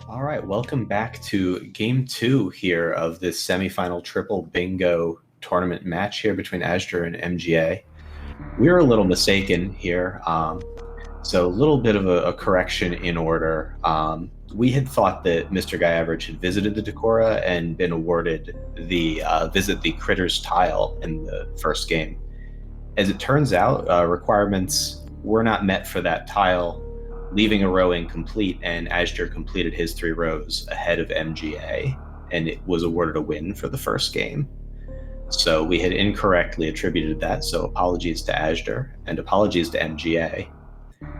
All right, welcome back to game two here of this semifinal triple bingo tournament match here between azder and MGA. We were a little mistaken here, so a little bit of a correction in order. We had thought that MrGuyAverage had visited the Decora and been awarded the Visit the Critters tile in the first game. As it turns out, requirements were not met for that tile, leaving a row incomplete, and azder completed his 3 rows ahead of MGA, and it was awarded a win for the first game. So we had incorrectly attributed that, so apologies to azder and apologies to MGA.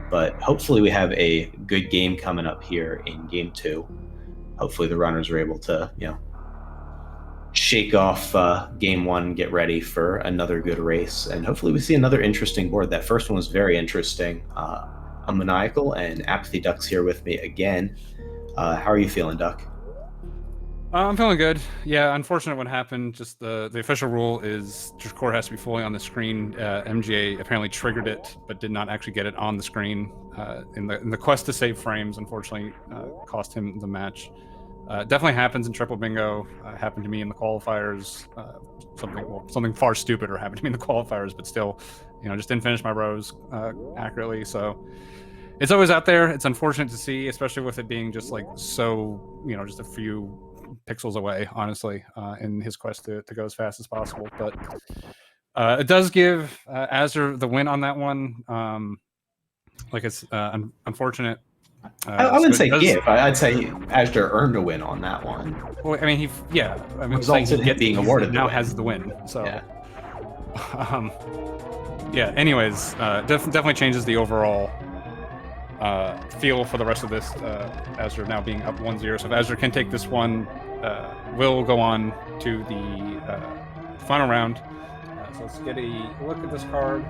But hopefully we have a good game coming up here in game 2. Hopefully the runners are able to, shake off game 1, get ready for another good race, and hopefully we see another interesting board. That first one was very interesting. A Maniacal and Apathy Duck's here with me again. How are you feeling, Duck? I'm feeling good. Yeah, unfortunate what happened. Just the official rule is Decora has to be fully on the screen. MGA apparently triggered it, but did not actually get it on the screen. In the quest to save frames, unfortunately, cost him the match. Definitely happens in triple bingo. Happened to me in the qualifiers. Something far stupider happened to me in the qualifiers, but still, just didn't finish my rows accurately. So it's always out there. It's unfortunate to see, especially with it being just like so, just a few pixels away, honestly, in his quest to go as fast as possible. But it does give azder the win on that one. It's unfortunate. I wouldn't say give. I'd say azder earned a win on that one. Well, I mean, he resulted in being awarded. Now has the win. So, yeah. Anyways, definitely changes the overall feel for the rest of this. azder now being up 1-0. So if azder can take this one, we'll go on to the final round. So let's get a look at this card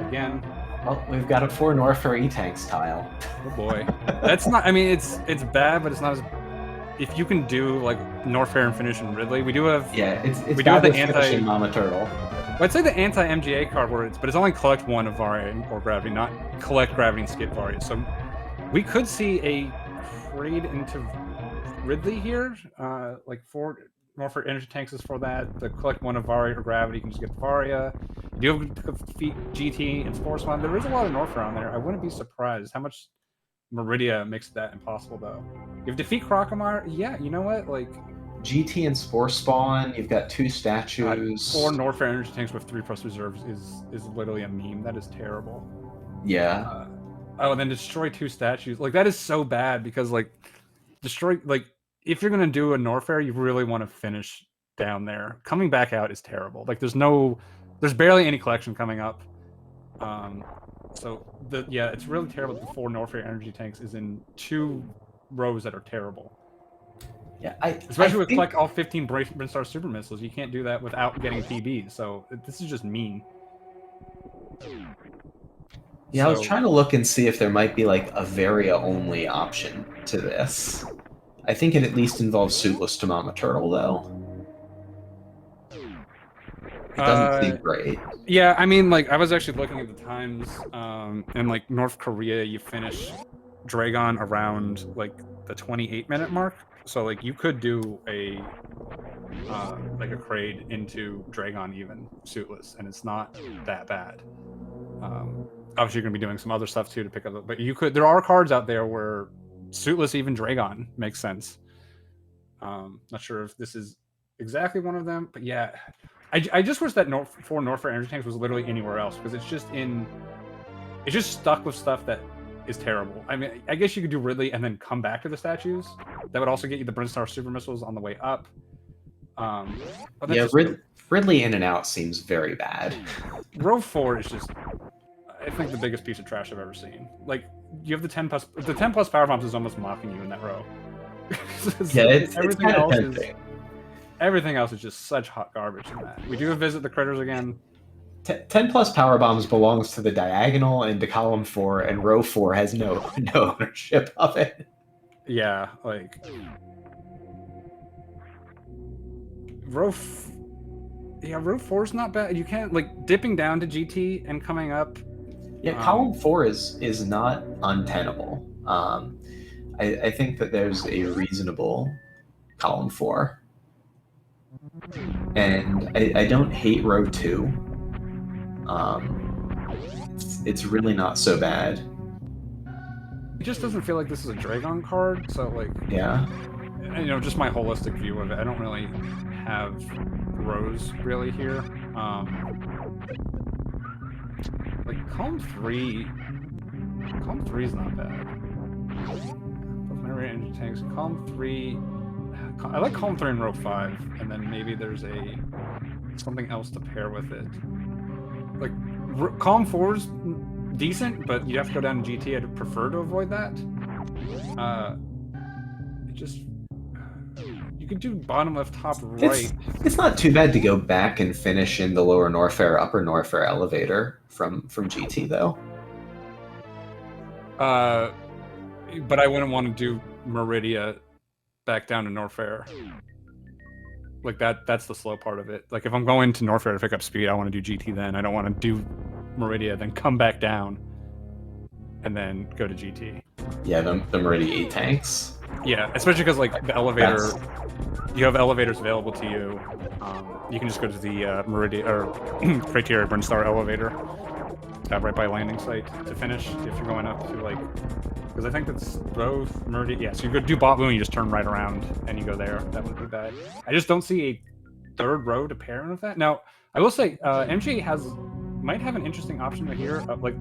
again. Well, we've got a 4 Norfair E-Tanks tile. Oh boy. That's not, I mean, it's bad, but it's not as, if you can do like Norfair and finish in Ridley, we do have, we do have the anti-Mama Turtle. Well, I'd say the anti-MGA card but it's only collect 1 of Varia or Gravity, not collect Gravity and skip Varia. So we could see a trade into Ridley here, like 4 Norfair energy tanks is for that. The collect 1 of Varia or Gravity, you can just get the Varia. You do have to defeat GT and Spore Spawn. There is a lot of Norfair on there. I wouldn't be surprised how much Meridia makes that impossible, though. You have defeat Crocomire. Yeah, you know what? Like GT and Spore Spawn. You've got 2 statues. 4 Norfair energy tanks with 3+ reserves is literally a meme. That is terrible. Yeah. And then destroy 2 statues. Like that is so bad because like destroy like. If you're gonna do a Norfair, you really want to finish down there. Coming back out is terrible. Like there's barely any collection coming up. It's really terrible that the 4 Norfair energy tanks is in 2 rows that are terrible. Yeah, especially with like all 15 Brinstar super missiles, you can't do that without getting PB. So this is just mean. Yeah, I was trying to look and see if there might be like a Varia only option to this. I think it at least involves suitless to Mama Turtle, though. It doesn't seem great. Yeah, I mean, like, I was actually looking at the times, in, like, North Korea, you finish Dragon around, like, the 28-minute mark. So, like, you could do a Kraid into Dragon even, suitless, and it's not that bad. Obviously, you're going to be doing some other stuff, too, to pick up, but there are cards out there where suitless even Dragon makes sense. Not sure if this is exactly one of them, but yeah, I just wish that 4 Norfair energy tanks was literally anywhere else because it's just stuck with stuff that is terrible. I mean, I guess you could do Ridley and then come back to the statues. That would also get you the Brinstar super missiles on the way up. Ridley in and out seems very bad. Row 4 is just, I think, the biggest piece of trash I've ever seen. Like, you have the 10+ power bombs is almost mocking you in that row. Everything else is just such hot garbage in that. We do visit the critters again. 10+ power bombs belongs to the diagonal and to column 4, and row 4 has no ownership of it. Yeah, like row 4 is not bad. You can't, like, dipping down to GT and coming up. Yeah, column 4 is not untenable. I think that there's a reasonable column 4. And I don't hate row 2. It's really not so bad. It just doesn't feel like this is a Dragon card, so like, Yeah. you know, just my holistic view of it. I don't really have rows really here. Like column 3 is not bad. Both Metroid energy tanks. Column 3. I like column 3 and row 5, and then maybe there's something else to pair with it. Like column 4's decent, but you have to go down to GT. I'd prefer to avoid that. It just you could do bottom left, top right. It's not too bad to go back and finish in the lower Norfair, upper Norfair elevator from GT though. But I wouldn't want to do Meridia back down to Norfair. Like that's the slow part of it. Like if I'm going to Norfair to pick up speed, I want to do GT then. I don't want to do Meridia, then come back down, and then go to GT. Yeah, the Meridia 8 tanks. Yeah, especially because like the elevator, you have elevators available to you. You can just go to the Meridia or Criteria Brinstar elevator, right by landing site to finish if you're going up to like. Because I think that's both Meridia. Yeah, so you go do bot boom, you just turn right around and you go there. That wouldn't be bad. I just don't see a third row to pair with that. Now, I will say MJ might have an interesting option right here. Like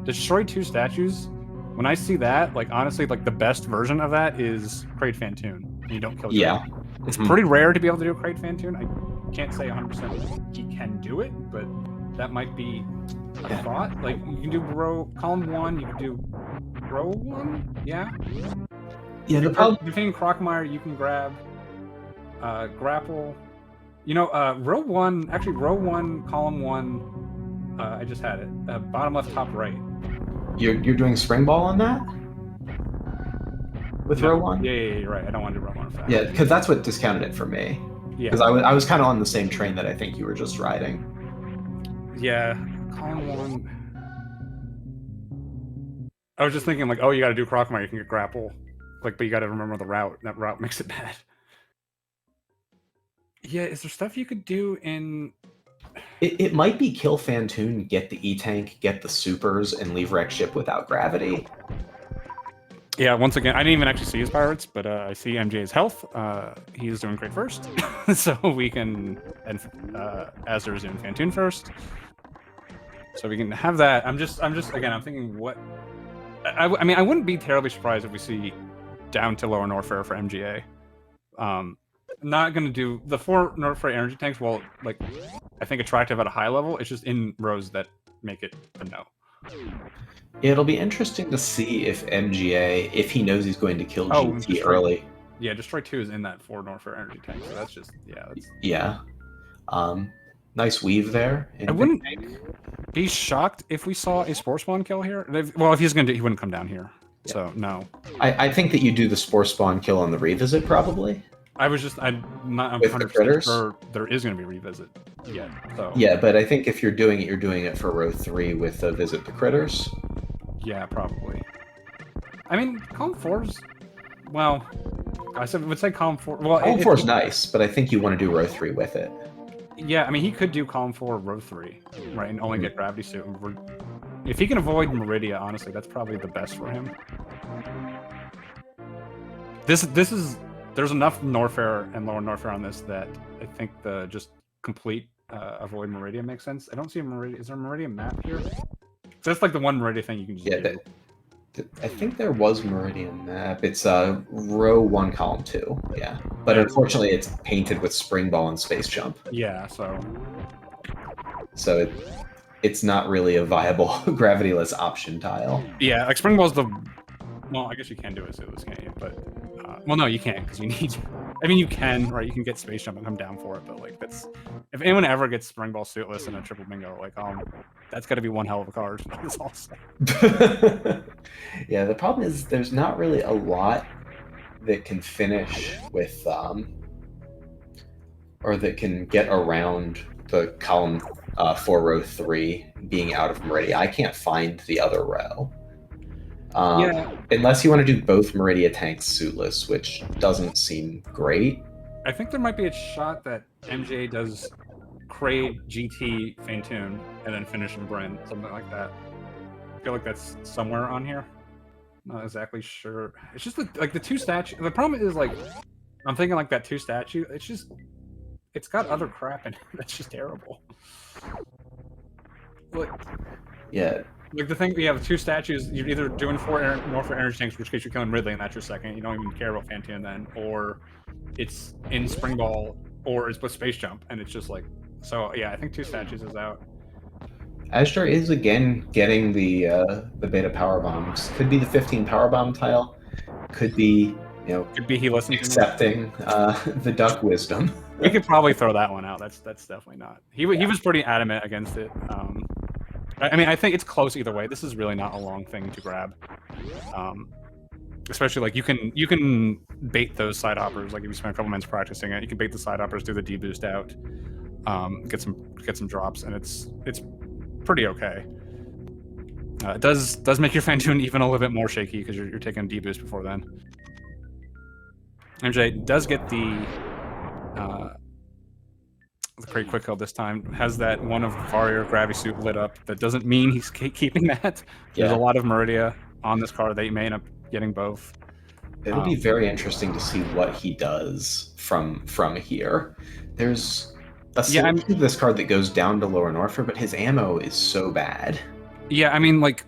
destroy 2 statues. When I see that, like honestly, like the best version of that is Crate Fantoon. And you don't kill. Yeah, it's pretty rare to be able to do a Crate Fantoon. I can't say 100% he can do it, but that might be a thought. Like you can do column 1, you can do row 1, yeah. Yeah, the problem between Crockmeyer, you can grab grapple. You know, row 1, column 1. I just had it. Bottom left, top right. You're doing spring ball on that with row 1. Yeah, you're right. I don't want to do row 1 fast. Yeah, because that's what discounted it for me. Yeah, because I was kind of on the same train that I think you were just riding. Yeah, column 1. I was just thinking, like, oh, you got to do Crockmeyer, you can get grapple. Like, but you got to remember the route. That route makes it bad. Yeah, is there stuff you could do in... It might be kill Fantoon, get the E-Tank, get the supers, and leave Wreck Ship without gravity. Yeah, once again, I didn't even actually see his pirates, but I see MJ's health. He is doing great first. So we can... And azder is doing Fantoon first. So we can have that. I'm just again, I'm thinking what... I mean, I wouldn't be terribly surprised if we see down to lower Norfair for MGA. Not going to do... The 4 Norfair energy tanks, well, like, I think attractive at a high level. It's just in rows that make it a no. It'll be interesting to see if MGA, if he knows he's going to kill GT early. Yeah, Destroy 2 is in that 4 Norfair energy tank, so that's just... Yeah. Yeah. Nice weave there. I wouldn't be shocked if we saw a Spore Spawn kill here. Well, if he's going to, he wouldn't come down here. Yeah. So, no. I think that you do the Spore Spawn kill on the revisit, probably. I'm not 100% sure there is going to be revisit yet. So. Yeah, but I think if you're doing it for row 3 with a visit the critters. Yeah, probably. I mean, column 4's... Well, I would say column 4... Well, column 4's nice, but I think you want to do row 3 with it. Yeah, I mean, he could do column 4, row 3, right, and only get gravity suit. If he can avoid Meridia, honestly, that's probably the best for him. This is... There's enough Norfair and lower Norfair on this that I think the just complete avoid Meridia makes sense. I don't see a Meridia. Is there a Meridia map here? So that's like the one Meridia thing you can just do. I think there was Meridian map. It's row 1, column 2. Yeah, but unfortunately, it's painted with spring ball and space jump. Yeah, so it's not really a viable gravityless option tile. Yeah, like spring ball's the... Well, I guess you can do it suitless, can't you? But well, no, you can't because you need... I mean, you can, right? You can get space jump and come down for it, but like that's... If anyone ever gets spring ball suitless in a triple bingo, like that's got to be one hell of a card. That's all. Yeah, the problem is there's not really a lot that can finish with or that can get around the column 4 row 3 being out of Meridia. I can't find the other row. Yeah. Unless you want to do both Meridia tanks suitless, which doesn't seem great. I think there might be a shot that MJ does Kraid, GT, Fantoon, and then finish in Bryn, something like that. I feel like that's somewhere on here. Not exactly sure. It's just like the two statue. The problem is like I'm thinking like that two statue. It's got other crap in it. That's just terrible. Like Yeah. Like the thing, we have two statues. You're either doing more for energy tanks, in which case you're killing Ridley, and that's your second. You don't even care about Fantoon then, or it's in Spring Ball, or it's with Space Jump, and it's just like so. Yeah, I think two statues is out. azder is again getting the beta power bombs. Could be the 15 power bomb tile. Could be Could be he listened accepting the duck wisdom. We could probably throw that one out. That's definitely not. He was pretty adamant against it. I mean, I think it's close either way. This is really not a long thing to grab. Especially like you can bait those side hoppers. Like if you spend a couple minutes practicing it, you can bait the side hoppers, do the D boost out, get some drops, and it's pretty okay. It does make your Fantoon even a little bit more shaky because you're taking D boost before then. MJ does get the great quick kill this time. Has that one of Warrior Gravity Suit lit up. That doesn't mean he's keeping that. There's a lot of Meridia on this card. They may end up getting both. It'll be very interesting to see what he does from here. There's a solution to this card that goes down to Lower Norfolk, but his ammo is so bad. Yeah, I mean, like,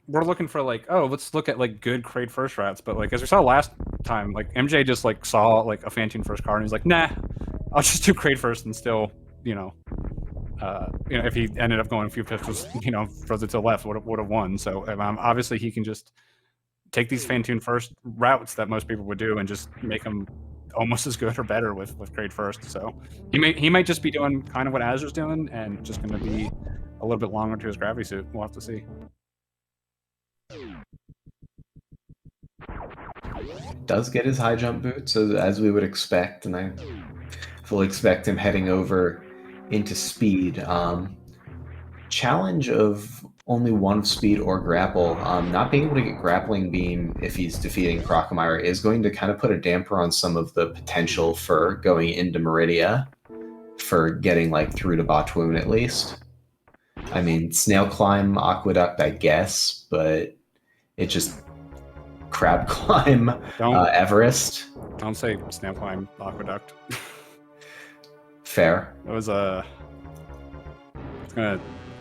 we're looking for, like, oh, let's look at, like, good Kraid first routes. But, like, as we saw last time, like, MJ just, like, saw, like, a Fantoon first card, and he's like, nah, I'll just do Kraid first and still, if he ended up going a few pixels, further to the left, would have won. So obviously he can just take these Fantoon first routes that most people would do and just make them almost as good or better with Kraid first. So he might just be doing kind of what azder's doing and just going to be a little bit longer to his gravity suit. We'll have to see. Does get his high jump boots as we would expect, and I fully expect him heading over into speed. Challenge of only one speed or grapple. Not being able to get grappling beam if he's defeating Crocomire is going to kind of put a damper on some of the potential for going into Meridia, for getting like through to Botwoon at least. I mean, Snail Climb, Aqueduct, I guess, but it just Crab Climb, Everest. Don't say Snail Climb, Aqueduct. Fair. It was it's gonna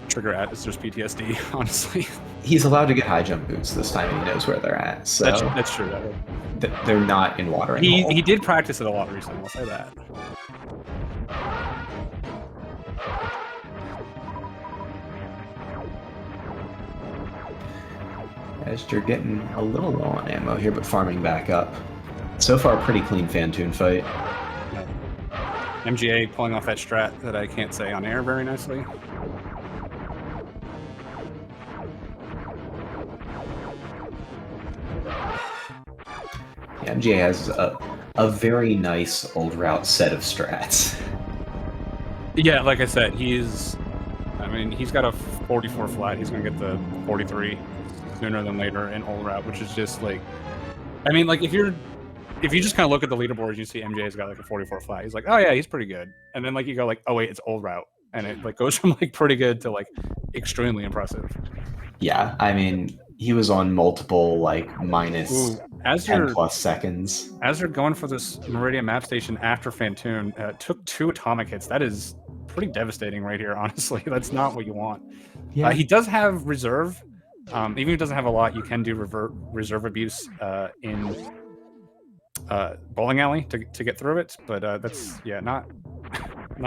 trigger azder's PTSD, honestly. He's allowed to get high jump boots this time, and he knows where they're at. So that's true. They're not in watering hole. He did practice it a lot recently. I'll say that. azder getting a little low on ammo here, but farming back up. So far, pretty clean Fantoon fight. MGA pulling off that strat that I can't say on air very nicely. Yeah, MGA has a very nice old route set of strats. Yeah, like I said, he's got a 44 flat. He's going to get the 43 sooner than later in old route, which is just like, I mean, like if you just kind of look at the leaderboard, you see MJ's got like a 44 flat. He's like, oh yeah, he's pretty good. And then like you go like, oh wait, it's old route, and it like goes from like pretty good to like extremely impressive. Yeah, I mean, he was on multiple like minus 10 plus seconds. azder going for this Meridia map station after Fantoon took 2 atomic hits. That is pretty devastating right here, honestly. That's not what you want. Yeah. He does have reserve. Even if he doesn't have a lot, you can do reserve abuse in bowling alley to get through it, but that's not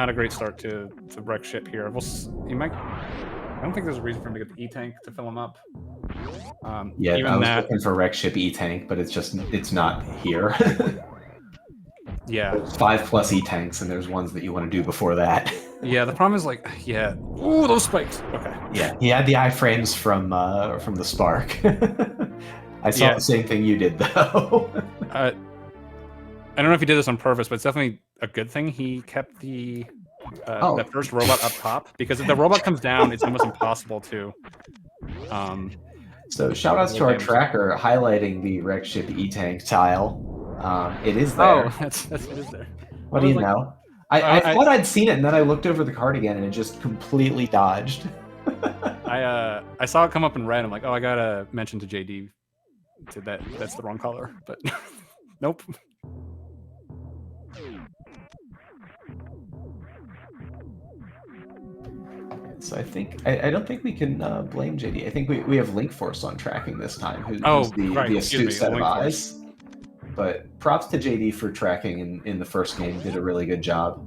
a great start to wreck ship here. I don't think there's a reason for him to get the E-Tank to fill him up. I was looking for wreck ship E-Tank, but it's not here. Yeah, there's 5+ E-Tanks, and there's ones that you want to do before that. Yeah, the problem is like, ooh, those spikes. Okay. Yeah, he had the iframes from the Spark. I saw the same thing you did though. I don't know if he did this on purpose, but it's definitely a good thing he kept the that first robot up top, because if the robot comes down, it's almost impossible to So shout outs to our tracker highlighting the wreck ship E-Tank tile. It is there. Oh, it is there. What do you know? I thought I'd seen it, and then I looked over the card again, and it just completely dodged. I saw it come up in red. I'm like, oh, I gotta mention to JD that's the wrong color, but nope. So I think I don't think we can blame JD. I think we have Link Force on tracking this time. Who's the astute set of eyes. But props to JD for tracking in the first game. Did a really good job.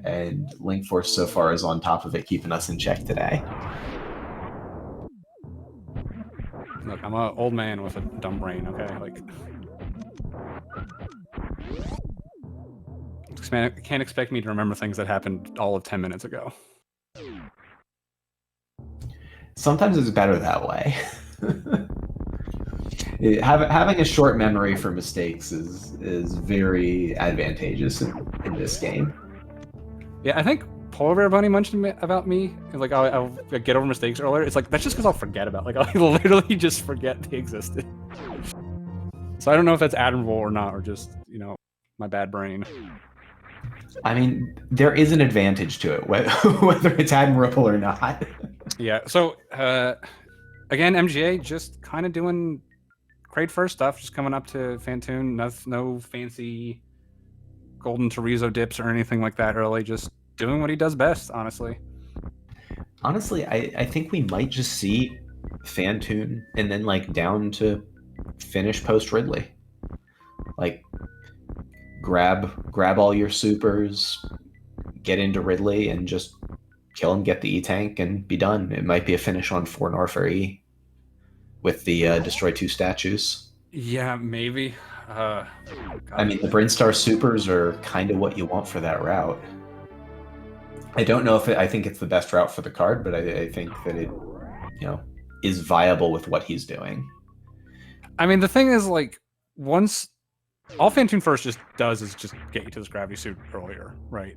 And Link Force so far is on top of it, keeping us in check today. Look, I'm an old man with a dumb brain, okay? Like, man, can't expect me to remember things that happened all of 10 minutes ago. Sometimes it's better that way. Having a short memory for mistakes is very advantageous in this game. Yeah, I think Polar Bear Bunny mentioned about me. Like, I'll get over mistakes earlier. It's like, that's just because I'll forget about it. Like, I'll literally just forget they existed. So I don't know if that's admirable or not, or just, you know, my bad brain. I mean, there is an advantage to it, whether it's admirable or not. Yeah, so, again, MGA just kind of doing crate first stuff, just coming up to Fantoon. No fancy Golden Chorizo dips or anything like that early, just doing what he does best, honestly. Honestly, I think we might just see Fantoon and then, like, down to finish post Ridley. Like, grab all your supers, get into Ridley, and just kill him, get the E-Tank, and be done. It might be a finish on 4 Norfair E with the destroy 2 statues. Yeah, maybe. I mean, the Brinstar supers are kind of what you want for that route. I don't know if I think it's the best route for the card, but I think that it, you know, is viable with what he's doing. I mean, the thing is, like, once all Fantoon first just does is just get you to this gravity suit earlier, right?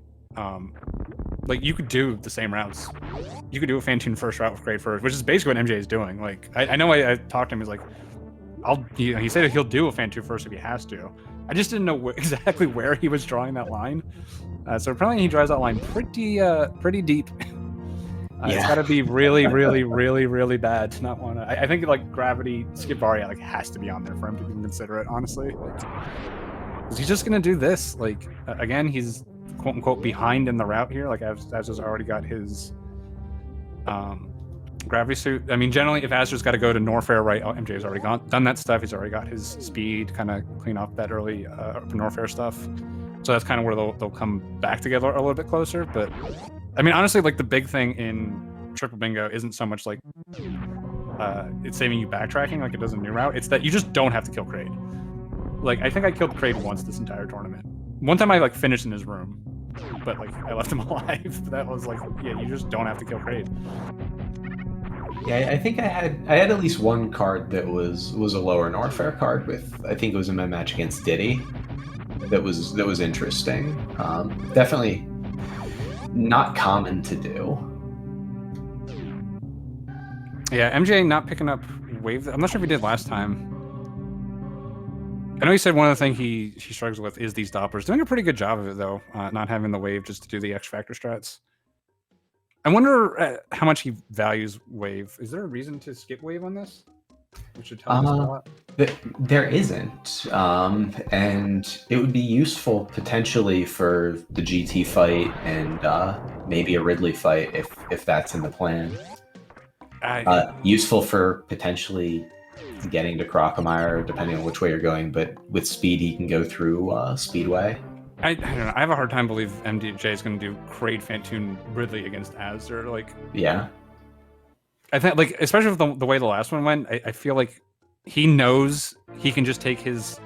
Like, you could do the same routes. You could do a Fantoon first route with Great First, which is basically what MJ is doing. Like, I know I talked to him, he's like, he said he'll do a Fantoon first if he has to. I just didn't know exactly where he was drawing that line. So apparently he draws that line pretty deep. It's got to be really, really, really, really bad to not want to. I think, like, Gravity Skip Varia, like, has to be on there for him to even consider it, honestly. Like, he's just gonna do this. Like, again, he's quote unquote behind in the route here. Like, Azder's already got his gravity suit. I mean, generally, if Azder's got to go to Norfair, right? MJ's already done that stuff. He's already got his speed, kind of clean off that early Norfair stuff. So that's kind of where they'll come back together a little bit closer. But I mean, honestly, like, the big thing in Triple Bingo isn't so much like it's saving you backtracking like it does in New Route. It's that you just don't have to kill Kraid. Like, I think I killed Kraid once this entire tournament. One time I, like, finished in his room, but, like, I left him alive. That was like, yeah, you just don't have to kill Kraid. Yeah, I think I had at least one card that was a lower Norfair card with, I think it was in my match against Diddy. That was interesting. Definitely not common to do. Yeah, MJ not picking up wave. I'm not sure if he did last time. I know he said one of the things he struggles with is these Dopplers. Doing a pretty good job of it, though, not having the wave just to do the X Factor strats. I wonder how much he values wave. Is there a reason to skip wave on this? Which should tell us a lot. There isn't, and it would be useful potentially for the GT fight and maybe a Ridley fight if that's in the plan. Useful for potentially getting to Crocomire, depending on which way you're going, but with speed he can go through Speedway. I don't know. I have a hard time believing MDJ is going to do Kraid Fantoon Ridley against Azder. Like, yeah, I think, like, especially with the way the last one went, I feel like he knows he can just take his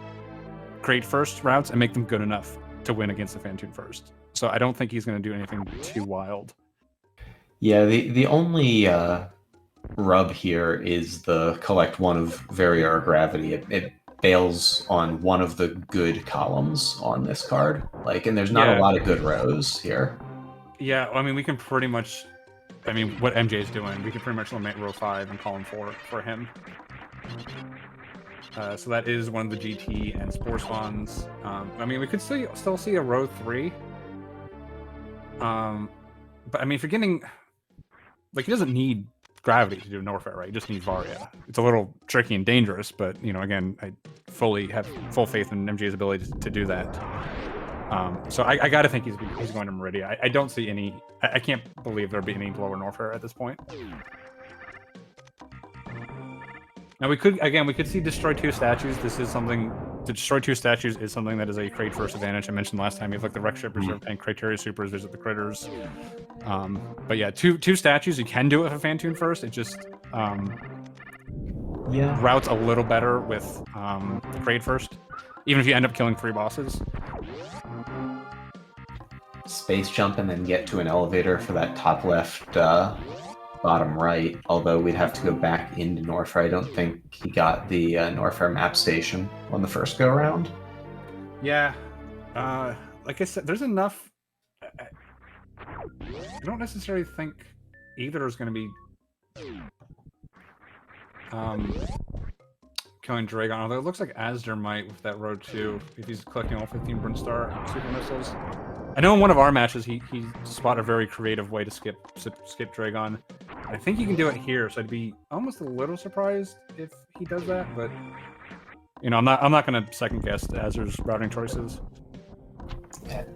Kraid first routes and make them good enough to win against the Fantoon first. So I don't think he's going to do anything too wild. Yeah, the only rub here is the collect one of Variar Gravity. It bails on one of the good columns on this card. Like, and there's not a lot of good rows here. Yeah, I mean, we can pretty much I mean, what MJ is doing, we could pretty much eliminate row 5 and column 4 for him. So that is one of the GT and Spore spawns. I mean, we could still see a row 3. But I mean, if you're getting... Like, he doesn't need Gravity to do Norfair, right? He just needs Varia. It's a little tricky and dangerous, but, you know, again, I fully have full faith in MJ's ability to do that. So I gotta think he's going to Meridia. I don't see any... I can't believe there'd be any lower Norfair at this point. Now we could see destroy 2 statues. This is something... To destroy 2 statues is something that is a crate first advantage. I mentioned last time, you have like the Wreck Ship Reserve and Criteria Supers visit the critters. But yeah, two statues, you can do it with a Phantoon first. It just routes a little better with crate first, even if you end up killing 3 bosses. Space jump and then get to an elevator for that top left, bottom right, although we'd have to go back into Norfair. I don't think he got the Norfair map station on the first go-around. Yeah. Like I said, there's enough... I don't necessarily think either is going to be killing Dragon, although it looks like Azder might with that road 2, if he's collecting all 15 Brinstar super missiles. I know in one of our matches he spotted a very creative way to skip Dragon. I think he can do it here, so I'd be almost a little surprised if he does that, but you know, I'm not going to second guess Azer's routing choices.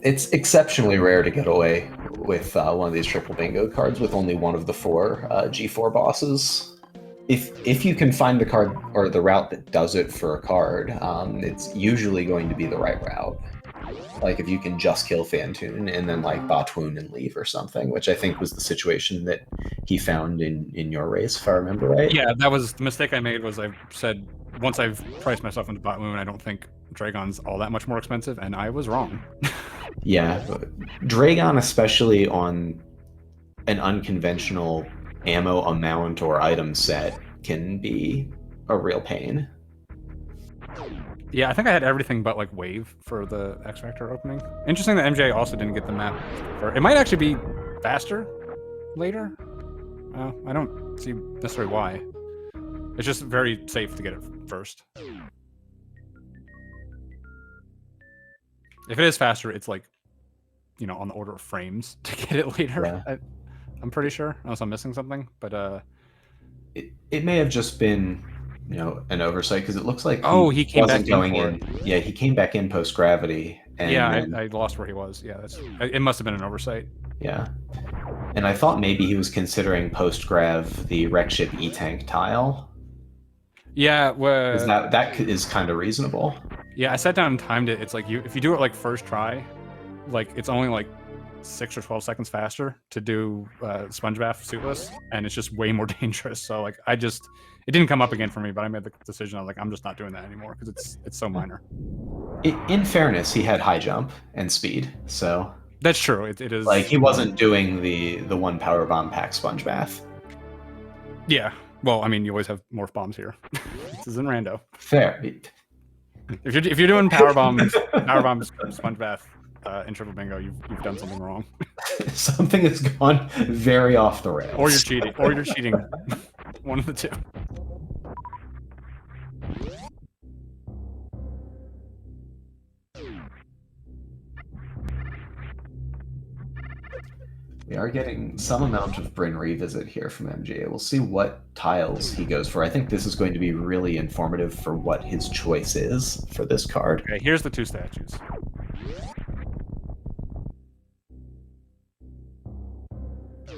It's exceptionally rare to get away with one of these triple bingo cards with only one of the 4 G4 bosses. If you can find the card or the route that does it for a card, it's usually going to be the right route. Like if you can just kill Phantoon and then like Botwoon and leave or something, which I think was the situation that he found in your race, if I remember right. Yeah, that was the mistake I made. Was I said once I've priced myself into Botwoon, I don't think Dragon's all that much more expensive, and I was wrong. Yeah, Dragon, especially on an unconventional ammo amount or item set, can be a real pain. Yeah, I think I had everything but like Wave for the X Factor opening. Interesting that MJ also didn't get the map. It might actually be faster later. I don't see necessarily why. It's just very safe to get it first. If it is faster, it's like, you know, on the order of frames to get it later. Yeah. I'm pretty sure, unless I'm missing something. But it may have just been, you know, an oversight, because it looks like he came back in. Yeah, he came back in post gravity. And yeah, then, I lost where he was. Yeah, it must have been an oversight. Yeah, and I thought maybe he was considering post grav the Wreck Ship E-Tank tile. Yeah, well, that is kind of reasonable. Yeah, I sat down and timed it. It's like if you do it like first try, like it's only like 6 or 12 seconds faster to do Sponge Bath suitless, and it's just way more dangerous. So like it didn't come up again for me, but I made the decision. I was like, I'm just not doing that anymore because it's so minor. In fairness, he had high jump and speed, so that's true. It is like he wasn't doing the 1 power bomb pack Sponge Bath. Yeah, well, I mean, you always have morph bombs here. This isn't rando. Fair. If you're doing power bombs, Sponge Bath in triple bingo, you've done something wrong. Something has gone very off the rails. Or you're cheating. One of the two. We are getting some amount of Bryn revisit here from MJ. We'll see what tiles he goes for. I think this is going to be really informative for what his choice is for this card. Okay, here's the 2 statues.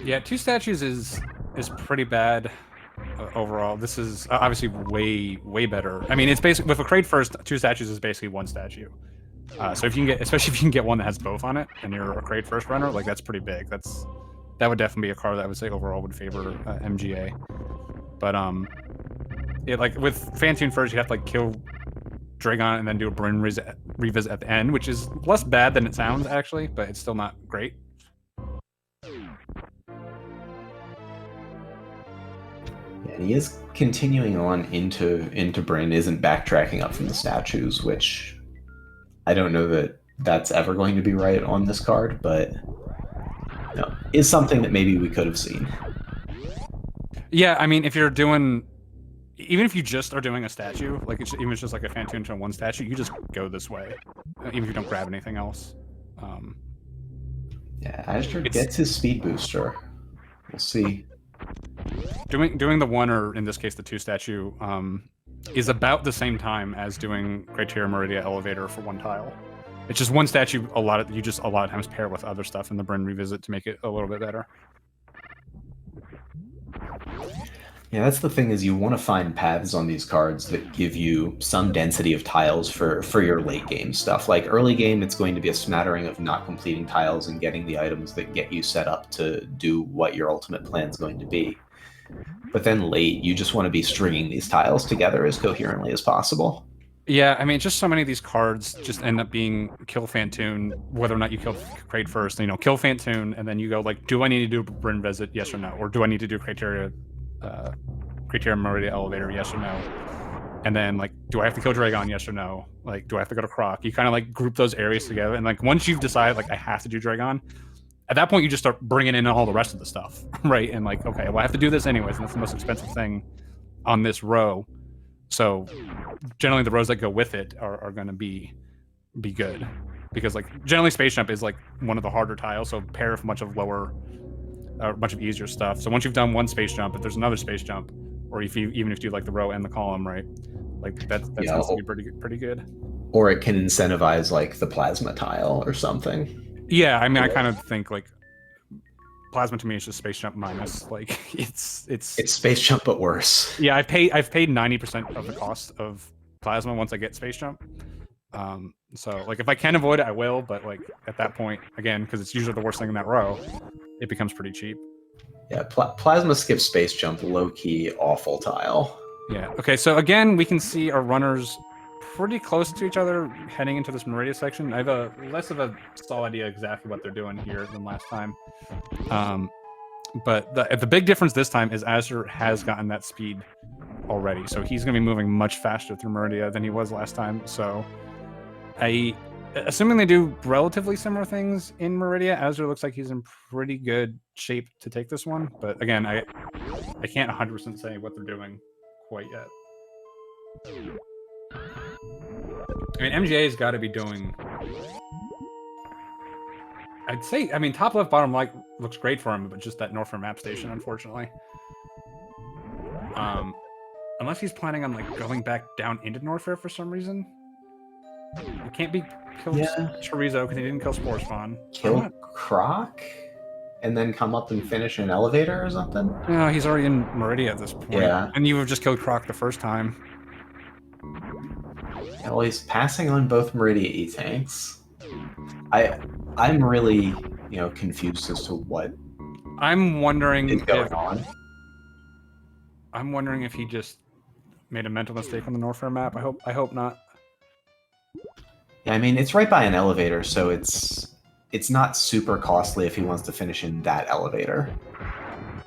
Yeah, 2 statues is pretty bad overall. This is obviously way better. I mean, it's basically with a crate first, 2 statues is basically 1 statue. So if you can get, especially if you can get one that has both on it, and you're a crate first runner, like that's pretty big. That would definitely be a card that I would say overall would favor MGA. But like with Phantoon first, you have to like kill Dragon and then do a Bryn revisit at the end, which is less bad than it sounds actually, but it's still not great. And he is continuing on into Bryn, isn't backtracking up from the statues, which I don't know that that's ever going to be right on this card, but is something that maybe we could have seen. Yeah, I mean, if you're doing, even if you just are doing a statue, like even if it's just like a Phantoon to one statue, you just go this way, even if you don't grab anything else. Yeah, azder gets his speed booster. We'll see. Doing the one, or in this case the two statue, is about the same time as doing Criteria Meridia Elevator for one tile. It's just one statue. You just a lot of times pair with other stuff in the Bryn Revisit to make it a little bit better. Yeah, that's the thing, is you want to find paths on these cards that give you some density of tiles for your late game stuff. Like early game, it's going to be a smattering of not completing tiles and getting the items that get you set up to do what your ultimate plan is going to be. But then late, you just want to be stringing these tiles together as coherently as possible. Yeah, I mean, just so many of these cards just end up being kill Phantoon, whether or not you kill Crate first. You know, kill Phantoon, and then you go like, do I need to do Bryn Visit? Yes or no? Or do I need to do Criteria Meridia Elevator? Yes or no? And then like, do I have to kill Dragon? Yes or no? Like, do I have to go to Croc? You kind of like group those areas together, and like once you've decided like I have to do Dragon, at that point you just start bringing in all the rest of the stuff, right? And like, okay, well I have to do this anyways, and that's the most expensive thing on this row. So generally the rows that go with it are going to be good, because like generally Space Jump is like one of the harder tiles, so pair with much of easier stuff. So once you've done one Space Jump, if there's another Space Jump, or even if you do like the row and the column, right, like that's going to be pretty good. Or it can incentivize like the Plasma tile or something. Yeah, I mean, I kind of think like Plasma to me is just Space Jump minus. Like it's Space Jump but worse. Yeah, I've paid 90% of the cost of Plasma once I get Space Jump. So like if I can avoid it, I will. But like at that point, again, because it's usually the worst thing in that row, it becomes pretty cheap. Yeah, Plasma skips Space Jump, low key awful tile. Yeah. Okay. So again, we can see our runners pretty close to each other heading into this Meridia section. I have a less of a solid idea exactly what they're doing here than last time. But the big difference this time is azder has gotten that speed already, so he's going to be moving much faster through Meridia than he was last time. So assuming they do relatively similar things in Meridia, azder looks like he's in pretty good shape to take this one. But again, I can't 100% say what they're doing quite yet. I mean, MGA's got to be doing... I'd say, I mean, top left, bottom right looks great for him, but just that Northfair map station, unfortunately. Unless he's planning on like going back down into Northfair for some reason. It can't be kill Chorizo because he didn't kill Spore Spawn. Kill Croc? And then come up and finish an elevator or something? No, he's already in Meridia at this point. Yeah. And you have just killed Croc the first time. Yeah, well, he's passing on both Meridia E-tanks. I'm really, confused as to what I'm wondering is going on. I'm wondering if he just made a mental mistake on the Northfair map. I hope not. Yeah, I mean, it's right by an elevator, so it's not super costly if he wants to finish in that elevator.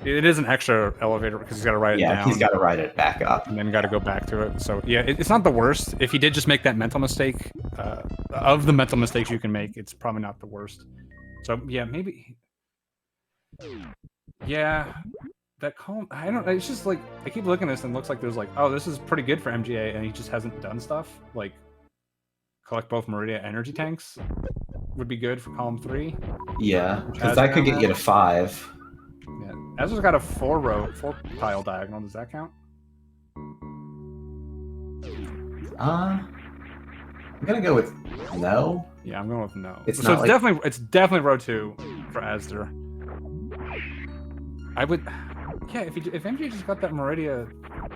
It is an extra elevator because he's got to ride it down. Yeah, he's got to ride it back up. And then got to go back to it. So, yeah, it's not the worst. If he did just make that mental mistake, of the mental mistakes you can make, it's probably not the worst. So, yeah, maybe... Yeah, that column... I don't know. It's just like... I keep looking at this and it looks like there's like, oh, this is pretty good for MGA, and he just hasn't done stuff. Like, collect both Meridia energy tanks would be good for column 3. Yeah, because that could get you to 5. Yeah, azder's got a 4 tile diagonal. Does that count? I'm gonna go with no. Yeah, I'm going with no. It's definitely row 2 for azder. I would, yeah. If MJ just got that Meridia,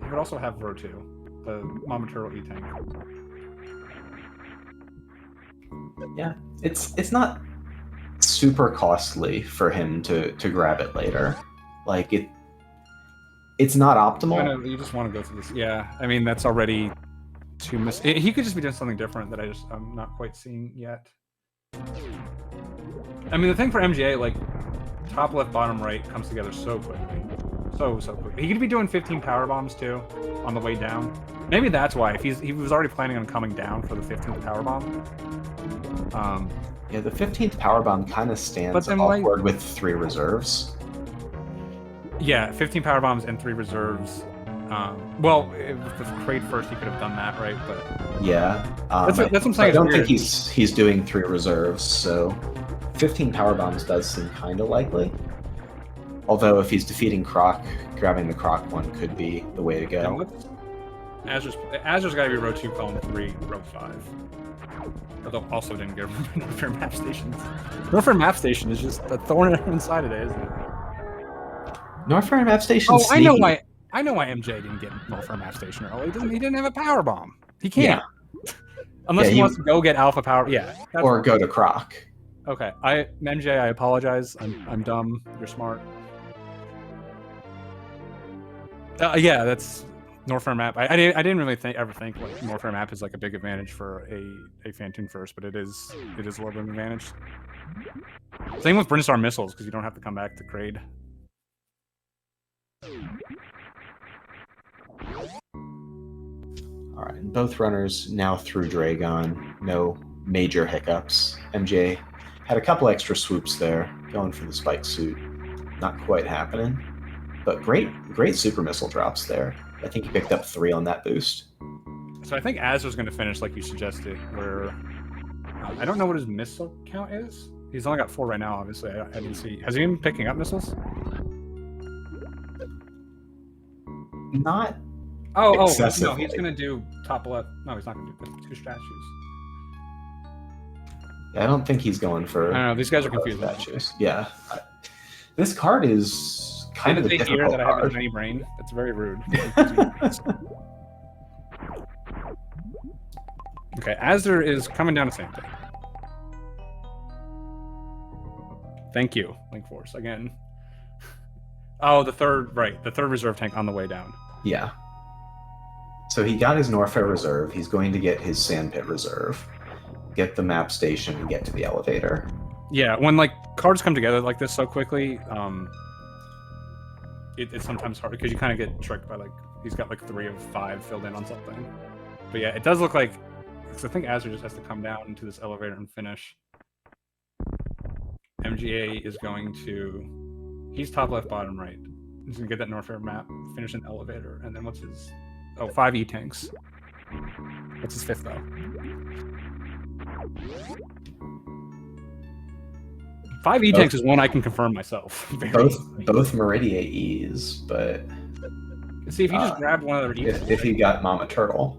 he would also have row 2, the Momenturo E-tank. Yeah, it's not super costly for him to grab it later. Like it's not optimal. You just want to go through this. Yeah, I mean that's already too he could just be doing something different that I'm not quite seeing yet. I mean the thing for MGA, like top left, bottom right comes together so quickly, so quickly. He could be doing 15 power bombs too on the way down. Maybe that's why. If he was already planning on coming down for the 15th power bomb. Yeah, the 15th power bomb kind of stands then, awkward with 3 reserves. Yeah, 15 power bombs and 3 reserves. Well, with the Kraid first, he could have done that, right? But yeah, that's what I'm saying. I don't think he's doing 3 reserves, so 15 power bombs does seem kind of likely. Although if he's defeating Croc, grabbing the Croc one could be the way to go. Azder's got to be row 2, column 3, row 5. Although also didn't get Norfair map stations. Norfair map station is just a thorn in everyone's side today, isn't it? Norfair map station. Oh, I know why MJ didn't get Norfair map station early. He didn't have a power bomb. He can't. Yeah. Unless he wants to go get alpha power. Yeah. Or go to Croc. Okay. MJ, I apologize. I'm dumb. You're smart. Yeah, that's Norfair map. I didn't really ever think like Norfair map is like a big advantage for a Phantoon first, but it is a little bit of an advantage. Same with Brinstar missiles because you don't have to come back to Kraid. All right, both runners now through Dragon. No major hiccups. MJ had a couple extra swoops there, going for the spike suit. Not quite happening, but great super missile drops there. I think he picked up 3 on that boost. So I think Azder's going to finish like you suggested, where I don't know what his missile count is. He's only got 4 right now, obviously. I didn't see. Has he been picking up missiles? Not no, he's going to do top left. No, he's not going to do 2 statues. I don't think he's going for... I don't know, these guys are confused. Statues. Yeah. This card is kind of a difficult hear that card. I have a tiny brain? That's very rude. Okay, Azder is coming down to same thing. Thank you, Link Force, again. Oh, the third reserve tank on the way down. Yeah. So he got his Norfair reserve. He's going to get his Sandpit reserve, get the map station, and get to the elevator. Yeah, when like cards come together like this so quickly, it's sometimes hard because you kind of get tricked by like he's got like 3 of 5 filled in on something. But yeah, it does look like because I think Azder just has to come down into this elevator and finish. MGA is going to... He's top left, bottom right. He's going to get that Norfair map, finish an elevator, and then what's his... Oh, 5 E-tanks. What's his 5th, though? 5 E-tanks is one I can confirm myself. Both Meridia E's, but... See, if he just grabbed one other E-tank... If he got Mama Turtle.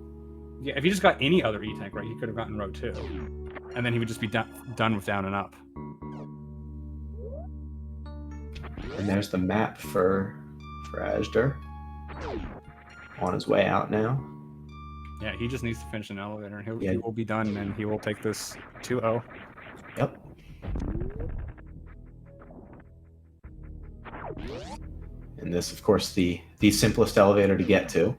Yeah, if he just got any other E-tank, right, he could have gotten row 2. And then he would just be done with down and up. And there's the map for azder. On his way out now. Yeah, he just needs to finish an elevator, and he will be done, and he will take this 2-0. Yep. And this, of course, the simplest elevator to get to.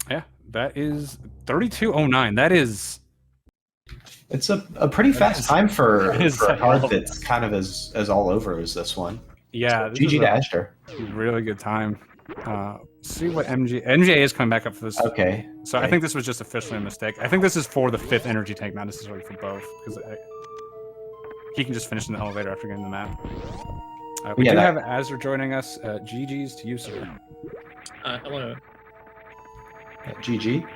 Yeah, that is 32:09. That is... It's a pretty fast time for a card that's kind of as all over as this one. Yeah. So GG to azder. Really good time. See what MGA is coming back up for this. Okay. So I think this was just officially a mistake. I think this is for the 5th energy tank, not necessarily for both, because he can just finish in the elevator after getting the map. We do have Azder joining us. GG's to you, sir. Hello. GG.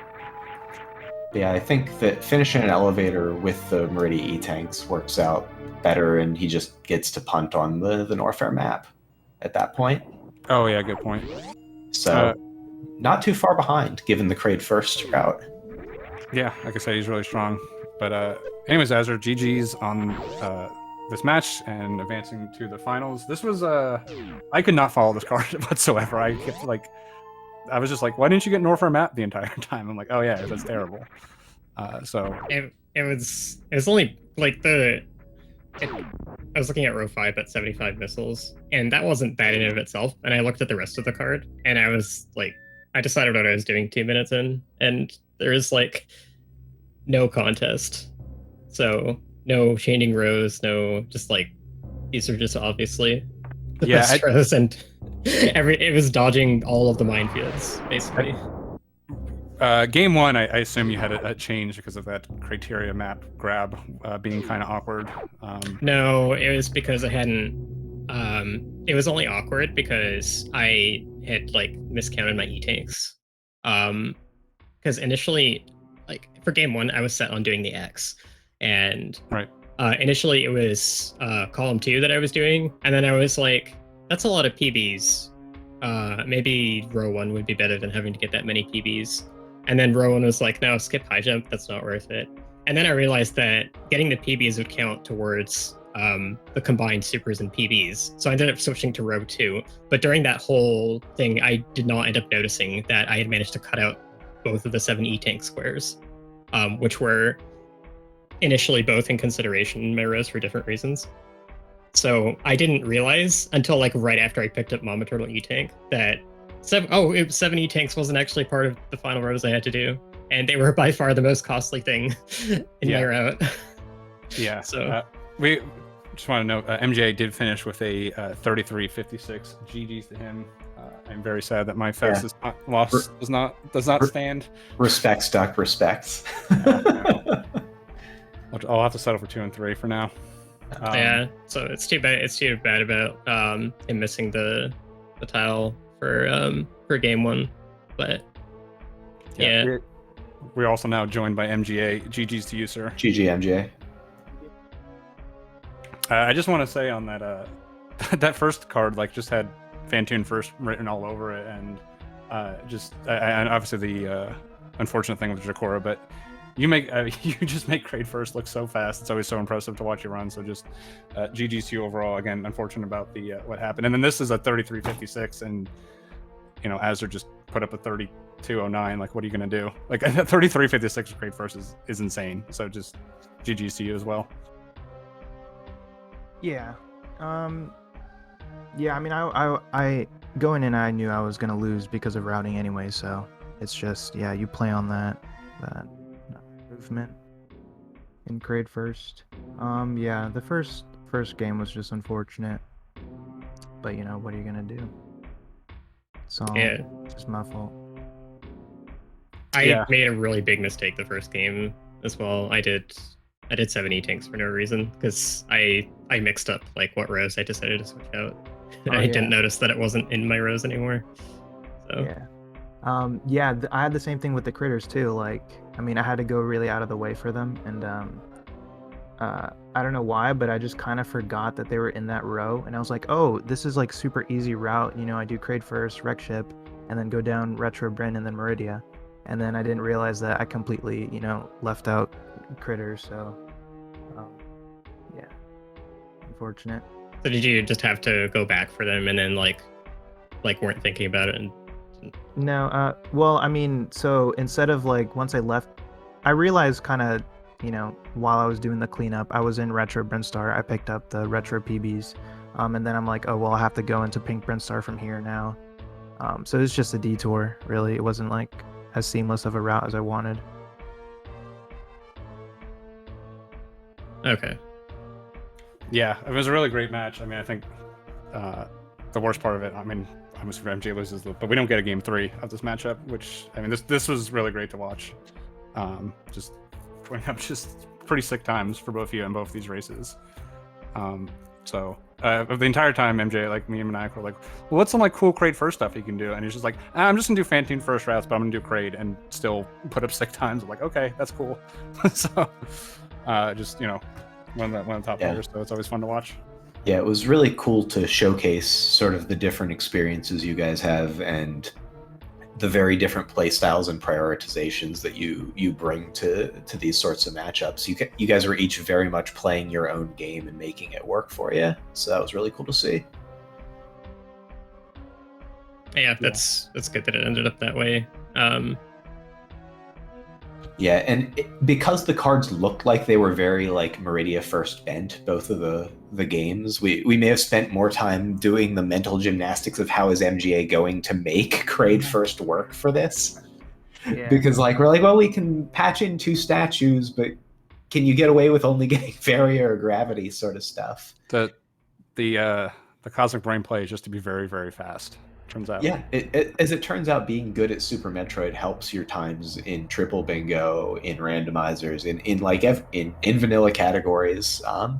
Yeah, I think that finishing an elevator with the Meridia E-tanks works out better, and he just gets to punt on the Norfair map at that point. Oh yeah, good point. So, not too far behind, given the Kraid first route. Yeah, like I said, he's really strong. But anyways, Azder, GG's on this match and advancing to the finals. This was I could not follow this card whatsoever. I kept like... I was just like, why didn't you get Norfair map the entire time? I'm like, oh yeah, that's terrible. So it was only like I was looking at row 5 at 75 missiles, and that wasn't bad in and of itself. And I looked at the rest of the card, and I was like, I decided what I was doing 2 minutes in, and there is like no contest. So no changing rows, no, just like these are just obviously the best rows, and it was dodging all of the minefields basically. Game one, I assume you had a change because of that criteria map grab being kind of awkward. No, it was because I hadn't. It was only awkward because I had like miscounted my e-tanks. Because initially, like for game one, I was set on doing the X, and Right. Initially it was column 2 that I was doing, and then I was like, that's a lot of PBs. Maybe row 1 would be better than having to get that many PBs. And then row 1 was like, no, skip high jump, that's not worth it. And then I realized that getting the PBs would count towards the combined supers and PBs. So I ended up switching to row 2. But during that whole thing, I did not end up noticing that I had managed to cut out both of the 7 E-tank squares, which were initially both in consideration in my rows for different reasons. So I didn't realize until like right after I picked up Mama Turtle E-Tank that 7 E-Tanks wasn't actually part of the final rows I had to do. And they were by far the most costly thing in my route. Yeah. So we just want to note, MJ did finish with a 33.56. GG's to him. I'm very sad that my fastest loss does not stand. Respects, Duck. Respects. I'll have to settle for 2 and 3 for now. Yeah, so it's too bad. It's too bad about him missing the tile for game 1, but yeah. We're also now joined by MGA. GG's to you, sir. GG, MJ. I just want to say on that that first card, like, just had Fantune first written all over it, and and obviously the unfortunate thing with Jakora, but you just make Kraid first look so fast. It's always so impressive to watch you run. So just GG's to you overall. Again, unfortunate about the what happened. And then this is a 33.56, and azder just put up a 32.09. Like, what are you gonna do? Like, 33.56 Kraid first is insane. So just GG's to you as well. Yeah. Yeah, I mean, I going in, I knew I was gonna lose because of routing anyway. So it's just, yeah, you play on that movement in Kraid first. Yeah, the first game was just unfortunate, but what are you gonna do? So it's just my fault. I made a really big mistake the first game as well. I did 7 E-tanks for no reason because I mixed up like what rows I decided to switch out. I didn't notice that it wasn't in my rows anymore. So yeah, I had the same thing with the critters too. Like, I mean, I had to go really out of the way for them, and I don't know why, but I just kind of forgot that they were in that row, and I was like, oh, this is like super easy route. I do Kraid first, wreck ship, and then go down Retro Bryn and then Meridia, and then I didn't realize that I completely, left out critters. So, yeah, unfortunate. So did you just have to go back for them and then like weren't thinking about it? And no, well, I mean, so instead of like once I left, I realized kind of, while I was doing the cleanup, I was in Retro Brinstar. I picked up the Retro PBs, and then I'm like, oh well, I have to go into Pink Brinstar from here now. So it's just a detour, really. It wasn't like as seamless of a route as I wanted. Okay. Yeah, it was a really great match. I mean, I think the worst part of it, I mean, obviously MJ loses, but we don't get a game 3 of this matchup, which, I mean, this was really great to watch. Just putting up just pretty sick times for both of you in both these races. So the entire time, MJ, like me and Maniac were like, well, what's some like cool Kraid first stuff you can do? And he's just like, I'm just gonna do Fantune first routes, but I'm gonna do Kraid and still put up sick times. I'm like, okay, that's cool. So just one of the top players, so it's always fun to watch. Yeah, it was really cool to showcase sort of the different experiences you guys have and the very different play styles and prioritizations that you bring to these sorts of matchups. You guys were each very much playing your own game and making it work for you. So that was really cool to see. Yeah, that's good that it ended up that way. Yeah, and because the cards looked like they were very like Meridia first bent, both of the games, we may have spent more time doing the mental gymnastics of how is MGA going to make Kraid first work for this. Yeah. Because like we're like, well, we can patch in 2 statues, but can you get away with only getting barrier or gravity sort of stuff? The Cosmic Brain play is just to be very, very fast. turns out. Yeah, as it turns out, being good at Super Metroid helps your times in triple bingo, in randomizers, in vanilla categories. Yeah,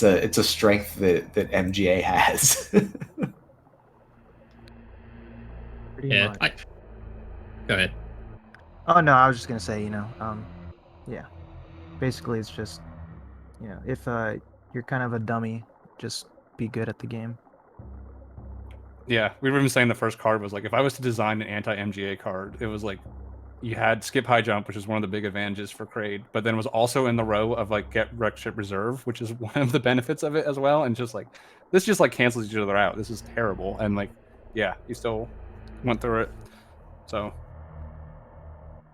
it's a strength that MGA has. Pretty Yeah. much. Go ahead. Oh no, I was just gonna say, yeah. Basically, it's just, if you're kind of a dummy, just be good at the game. Yeah, we were even saying the first card was like, if I was to design an anti-MGA card, it was like you had skip high jump, which is one of the big advantages for Kraid, but then it was also in the row of like get wreck ship reserve, which is one of the benefits of it as well. And just like this just like cancels each other out. This is terrible. And like, yeah, he still went through it. So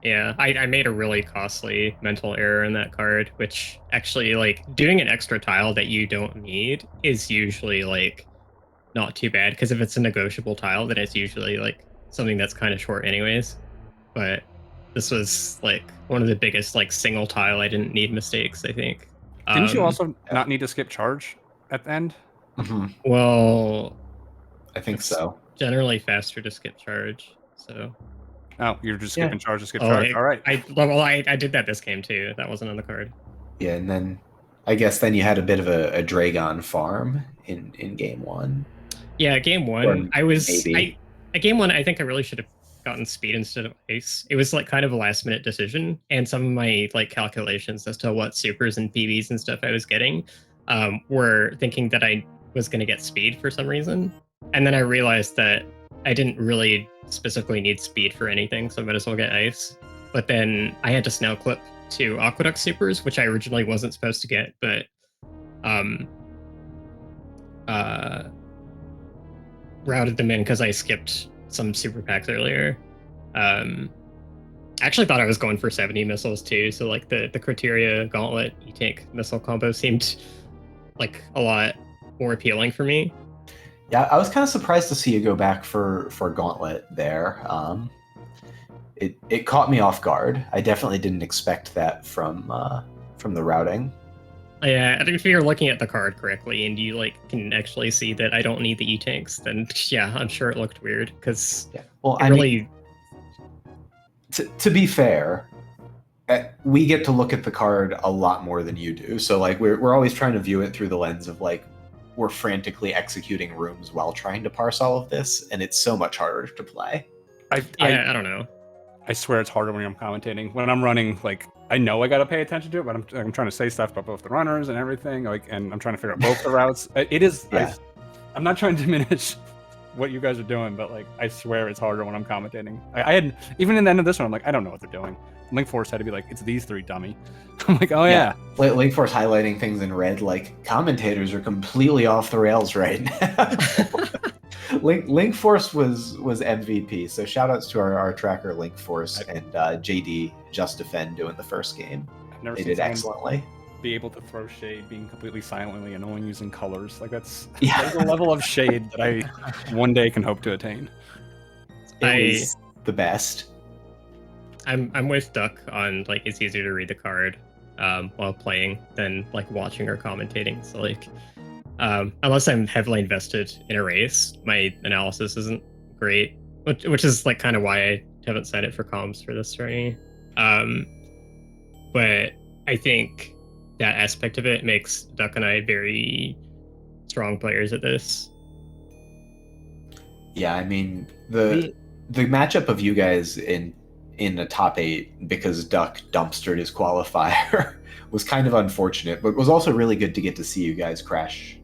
Yeah, I made a really costly mental error in that card, which actually, like, doing an extra tile that you don't need is usually, like, not too bad, because if it's a negotiable tile, then it's usually, like, something that's kind of short anyways. But this was, like, one of the biggest, like, single tile I didn't need mistakes, I think. didn't you also not need to skip charge at the end? Mhm, Well, I think it's so. generally faster to skip charge, so... Oh, you're just Yeah. skipping charge to skip Oh, charge. All right. I did that this game too. That wasn't on the card. Yeah, and then I guess then you had a bit of a Dragon farm in game one. Yeah, game one, Or maybe. game one, I think I really should have gotten speed instead of ice. It was like kind of a last minute decision, and some of my like calculations as to what supers and PBs and stuff I was getting were thinking that I was going to get speed for some reason, and then I realized that I didn't really specifically need speed for anything, so I might as well get ice. But then I had to snail clip to Aqueduct supers, which I originally wasn't supposed to get, but routed them in because I skipped some super packs earlier. I actually thought I was going for 70 missiles too, so like the criteria gauntlet e-tank missile combo seemed like a lot more appealing for me. Yeah, I was kind of surprised to see you go back for Gauntlet there. It caught me off guard. I definitely didn't expect that from the routing. Yeah, if you're looking at the card correctly and you like can actually see that I don't need the e-tanks, then yeah, I'm sure it looked weird because Well, I really. Mean, to be fair, we get to look at the card a lot more than you do. So like we're always trying to view it through the lens of like we're frantically executing rooms while trying to parse all of this, and it's so much harder to play. I don't know. I swear it's harder when I'm commentating. When I'm running, like I know I gotta pay attention to it, but I'm trying to say stuff about both the runners and everything. Like, and I'm trying to figure out both the routes. It is. Yeah. I'm not trying to diminish what you guys are doing, but like I swear it's harder when I'm commentating. I had even in the end of this one, I'm like I don't know what they're doing. Link Force had to be like, it's these three, dummy. I'm like, oh yeah. Link Force highlighting things in red, like commentators are completely off the rails right now. Link Force was MVP, so shout outs to our tracker Link Force and JD Just Defend doing the first game. I've never They seen did excellently. be able to throw shade being completely silently annoying using colors. Like that's Yeah. a level of shade that I one day can hope to attain. It was the best. I'm with Duck on like it's easier to read the card while playing than like watching or commentating. So like unless I'm heavily invested in a race, my analysis isn't great, which is like kind of why I haven't signed it for comms for this journey. But I think that aspect of it makes Duck and I very strong players at this. Yeah, I mean the matchup of you guys in the top 8 because Duck dumpstered his qualifier was kind of unfortunate, but was also really good to get to see you guys crash.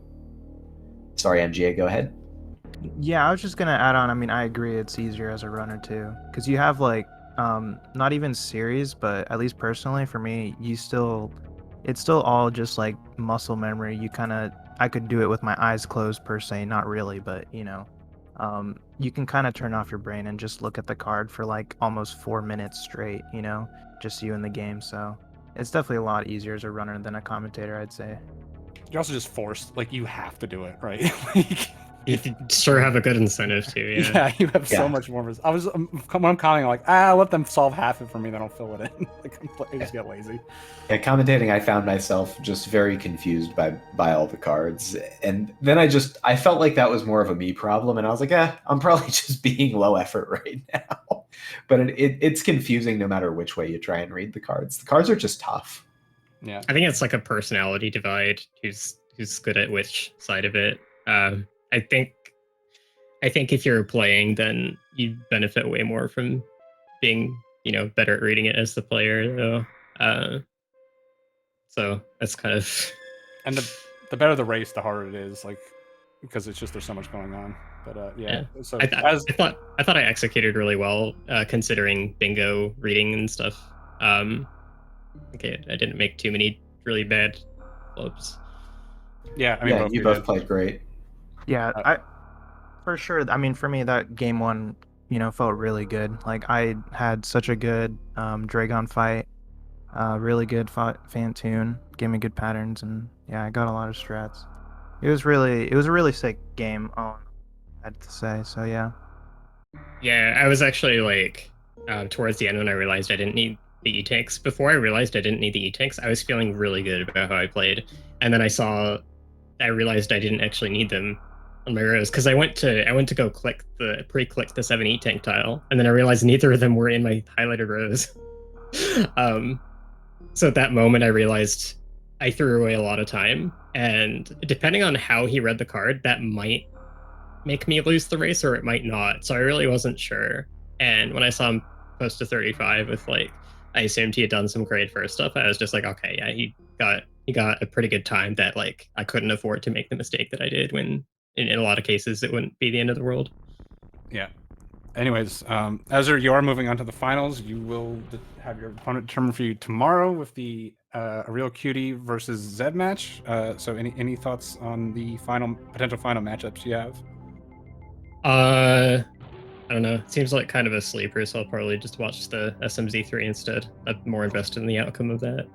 Sorry, MGA, go ahead. Yeah, I was just gonna add on. I mean, I agree. It's easier as a runner too, because you have like, not even series, but at least personally for me, it's still all just like muscle memory. I could do it with my eyes closed per se, not really, but you can kind of turn off your brain and just look at the card for like almost 4 minutes straight. Just you in the game. So it's definitely a lot easier as a runner than a commentator, I'd say. You're also just forced, like you have to do it, right? Like You sure have a good incentive to, yeah. Yeah, you have so Yeah. much more. I was when I'm commenting, like, let them solve half it for me, then I'll fill it in. Like, I just get lazy. Yeah, commentating, I found myself just very confused by all the cards, and then I felt like that was more of a me problem, and I was like, I'm probably just being low effort right now. But it's confusing no matter which way you try and read the cards. The cards are just tough. Yeah, I think it's like a personality divide. Who's good at which side of it? I think if you're playing, then you benefit way more from being, better at reading it as the player, though. So that's kind of. and the better the race, the harder it is. Like, because it's just there's so much going on. But yeah. So I thought I executed really well, considering bingo reading and stuff. Okay, I didn't make too many really bad flubs. Yeah, I mean, Yeah, you both played great. Yeah, for sure. I mean, for me, that game one, felt really good. Like I had such a good Dragon fight, really good Fantoon, gave me good patterns, and yeah, I got a lot of strats. It was a really sick game. I had to say. So yeah. Yeah, I was actually like towards the end when I realized I didn't need the E-tanks. Before I realized I didn't need the E-tanks, I was feeling really good about how I played, and then I realized I didn't actually need them on my rows because I went to go pre-click the 7 E-tank tile, and then I realized neither of them were in my highlighted rows. So at that moment I realized I threw away a lot of time, and depending on how he read the card, that might make me lose the race or it might not. So I really wasn't sure. And when I saw him post to 35 with I assumed he had done some grade first stuff, I was just like, okay, yeah, he got a pretty good time that I couldn't afford to make the mistake that I did when in a lot of cases it wouldn't be the end of the world. Yeah. Anyways, azder, you are moving on to the finals. You will have your opponent determined for you tomorrow with the a real cutie versus Zeb match. So any thoughts on the potential final matchups you have? I don't know. It seems like kind of a sleeper, so I'll probably just watch the SMZ3 instead. I'm more invested in the outcome of that.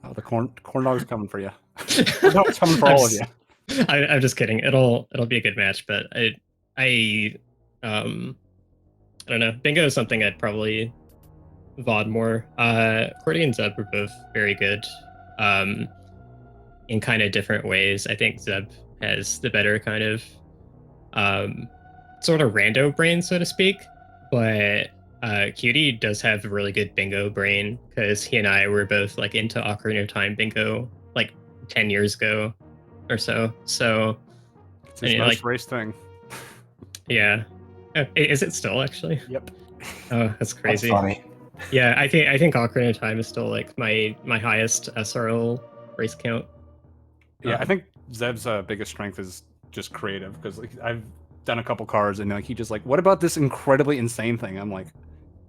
Oh, the corn dog's coming for you. Corn dog's coming for all of you. I'm just kidding. It'll be a good match, but I don't know. Bingo is something I'd probably VOD more. Cordy and Zeb are both very good, in kind of different ways. I think Zeb has the better kind of sort of rando brain, so to speak, but Cutie does have a really good bingo brain because he and I were both into Ocarina of Time bingo 10 years ago or so. So it's his most race thing. Yeah. Is it still actually? Yep. Oh, that's crazy. That's funny. Yeah, I think Ocarina of Time is still my highest SRL race count. Yeah, I think Zeb's biggest strength is just creative because I've done a couple cards and he just what about this incredibly insane thing? I'm like,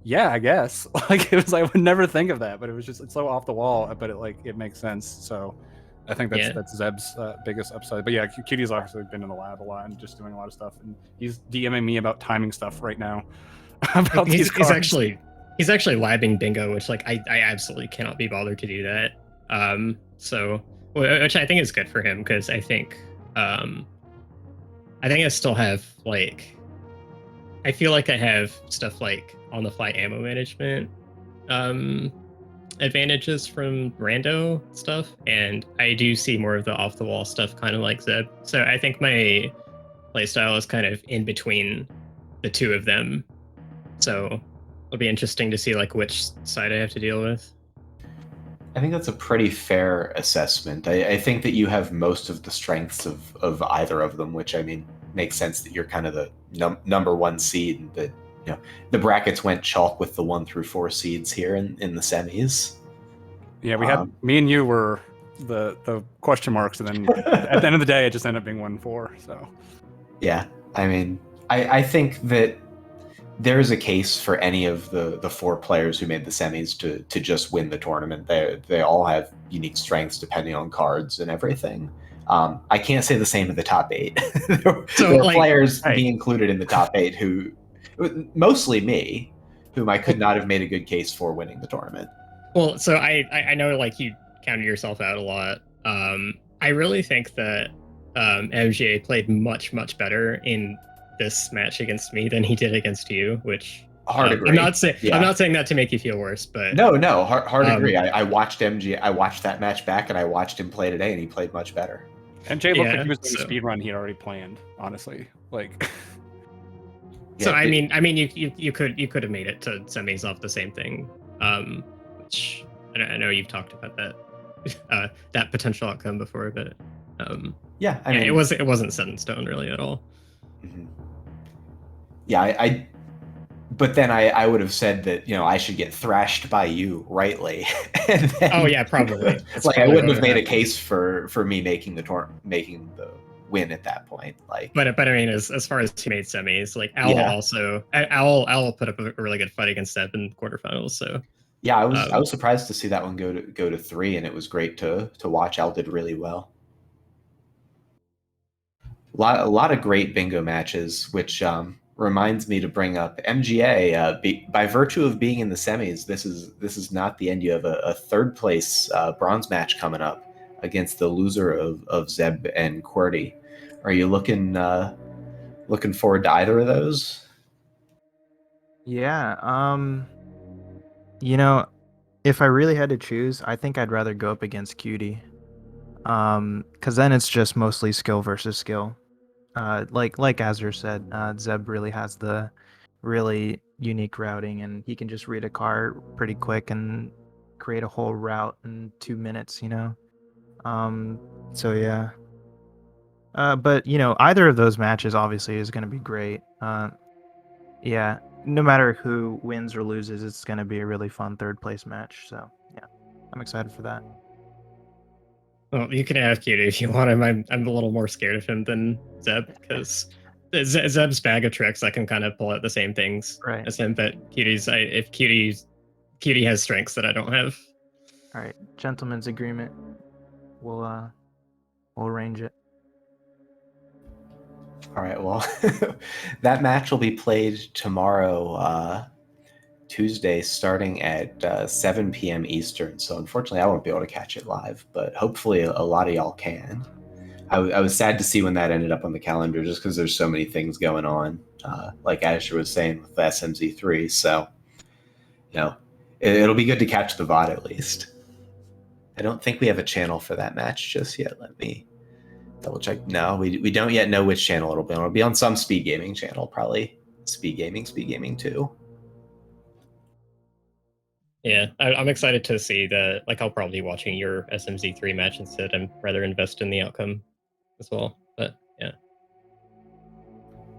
yeah, I guess. It was I would never think of that, but it was just it's so off the wall, but it makes sense. So I think that's Zeb's biggest upside. But yeah, Cutie's actually been in the lab a lot and just doing a lot of stuff, and he's DMing me about timing stuff right now. About he's actually labbing bingo, which I absolutely cannot be bothered to do that. So which I think is good for him because I think I still have I feel like I have stuff on the fly ammo management advantages from rando stuff, and I do see more of the off the wall stuff kind of like Zeb. So I think my playstyle is kind of in between the two of them. So it'll be interesting to see which side I have to deal with. I think that's a pretty fair assessment. I think that you have most of the strengths of either of them, which makes sense that you're kind of the number one seed, and that the brackets went chalk with the 1 through 4 seeds here in the semis. Yeah, we had me and you were the question marks, and then at the end of the day, it just ended up being 1-4. So yeah, I think that there is a case for any of the 4 players who made the semis to just win the tournament. They all have unique strengths depending on cards and everything. I can't say the same of the top 8. there are players being included in the top 8 who, mostly me, whom I could not have made a good case for winning the tournament. Well, so I know you counted yourself out a lot. I really think that MGA played much better in this match against me than he did against you, which Hard agree. I'm not saying Yeah. I'm not saying that to make you feel worse, but No, hard agree. I watched MGA. I watched that match back, and I watched him play today, and he played much better. MJ looked like Yeah, he was doing so- a speed run he had already planned. Honestly, like. So Yeah, I mean, you could have made it to semis off the same thing, which I know you've talked about that that potential outcome before, but yeah, I mean, it wasn't set in stone really at all. Mhm. Yeah, I but then I would have said that, you know, I should get thrashed by you rightly. And then, Oh yeah, probably. That's like I probably wouldn't what have made a happened. case for me making the win at that point. Like, But I mean, as far as teammate semis, like Owl Yeah. also Owl put up a really good fight against Seb in quarterfinals. So yeah, I was surprised to see that one go to 3, and it was great to watch. Al did really well. A lot of great bingo matches, which reminds me to bring up MGA. By virtue of being in the semis, this is not the end. You have a third place bronze match coming up against the loser of Zeb and QWERTY. Are you looking forward to either of those? Yeah. You know, if I really had to choose, I think I'd rather go up against Cutie. Because then it's just mostly skill versus skill. Like azder said, Zeb really has the really unique routing, and he can just read a card pretty quick and create a whole route in 2 minutes. You know. So yeah. But you know, either of those matches obviously is going to be great. Yeah. No matter who wins or loses, it's going to be a really fun third place match. So yeah, I'm excited for that. well, you can have Cutie if you want him. I'm a little more scared of him than Zeb because Zeb's bag of tricks I can kind of pull out the same things Right. as him, but Cutie has strengths that I don't have. All right, gentlemen's agreement. We'll arrange it. All right. Well, that match will be played tomorrow, Tuesday, starting at 7 p.m. Eastern. So unfortunately, I won't be able to catch it live, but hopefully a lot of y'all can. I was sad to see when that ended up on the calendar, just because there's so many things going on, like Asher was saying with the SMZ3. So, you know, it'll be good to catch the VOD at least. I don't think we have a channel for that match just yet. Let me double check. No, we don't yet know which channel it'll be on. It'll be on some SpeedGaming channel, probably SpeedGaming 2. Yeah, I'm excited to see that. Like, I'll probably be watching your SMZ3 match instead. I'm rather invested in the outcome as well. But yeah,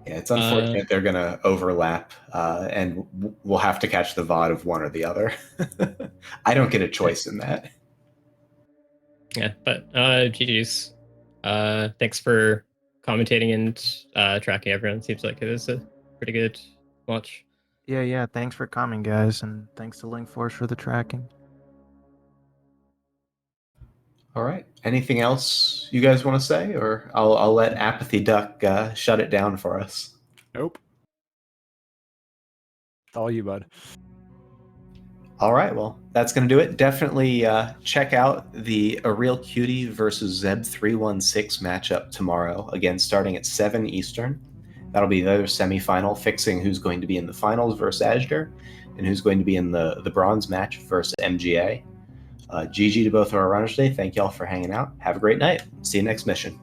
Yeah, it's unfortunate they're going to overlap, and we'll have to catch the VOD of one or the other. I don't get a choice in that. yeah. But GG's. Thanks for commentating and tracking everyone. Seems like it was a pretty good watch. Yeah. Thanks for coming, guys, and thanks to Link Force for the tracking. All right. Anything else you guys want to say, or I'll let Apathy Duck shut it down for us. Nope. It's all you, bud. All right. Well, that's going to do it. Definitely check out the A Real Cutie versus Zeb316 matchup tomorrow. Again, starting at 7 Eastern. That'll be the other semifinal, fixing who's going to be in the finals versus azder and who's going to be in the bronze match versus MGA. GG to both of our runners today. Thank y'all for hanging out. Have a great night. See you next mission.